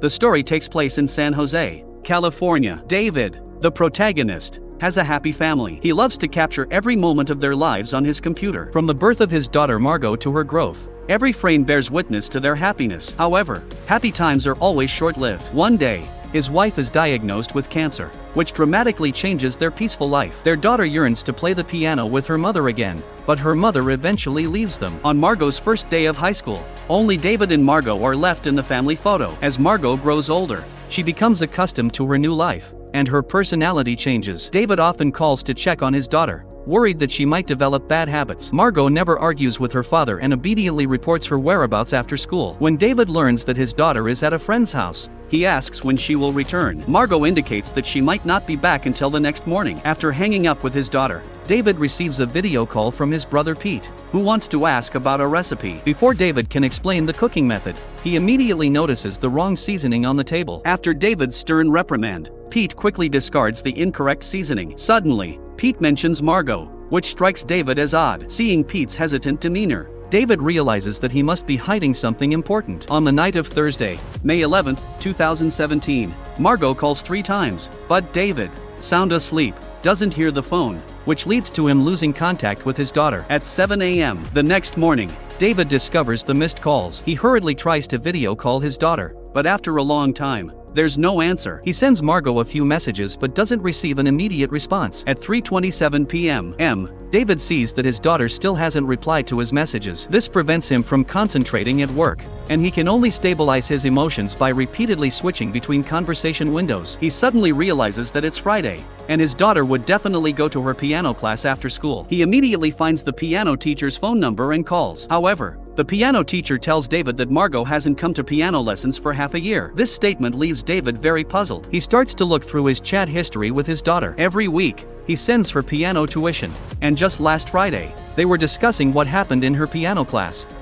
The story takes place in San Jose, California. David, the protagonist, has a happy family. He loves to capture every moment of their lives on his computer. From the birth of his daughter Margot to her growth, every frame bears witness to their happiness. However, happy times are always short-lived. One day, his wife is diagnosed with cancer, which dramatically changes their peaceful life. Their daughter yearns to play the piano with her mother again, but her mother eventually leaves them. On Margot's first day of high school, only David and Margot are left in the family photo. As Margot grows older, she becomes accustomed to her new life, and her personality changes. David often calls to check on his daughter, worried that she might develop bad habits. Margot never argues with her father and obediently reports her whereabouts after school. When David learns that his daughter is at a friend's house, he asks when she will return. Margot indicates that she might not be back until the next morning. After hanging up with his daughter, David receives a video call from his brother Pete, who wants to ask about a recipe. Before David can explain the cooking method, he immediately notices the wrong seasoning on the table. After David's stern reprimand, Pete quickly discards the incorrect seasoning. Suddenly, Pete mentions Margot, which strikes David as odd. Seeing Pete's hesitant demeanor, David realizes that he must be hiding something important. On the night of Thursday, May 11, 2017, Margot calls 3 times, but David, sound asleep, doesn't hear the phone, which leads to him losing contact with his daughter. At 7 a.m. the next morning, David discovers the missed calls. He hurriedly tries to video call his daughter, but after a long time, there's no answer. He sends Margot a few messages but doesn't receive an immediate response. At 3:27 p.m., David sees that his daughter still hasn't replied to his messages. This prevents him from concentrating at work, and he can only stabilize his emotions by repeatedly switching between conversation windows. He suddenly realizes that it's Friday, and his daughter would definitely go to her piano class after school. He immediately finds the piano teacher's phone number and calls. However, the piano teacher tells David that Margot hasn't come to piano lessons for half a year. This statement leaves David very puzzled. He starts to look through his chat history with his daughter. Every week, he sends her piano tuition, and just last Friday, they were discussing what happened in her piano class.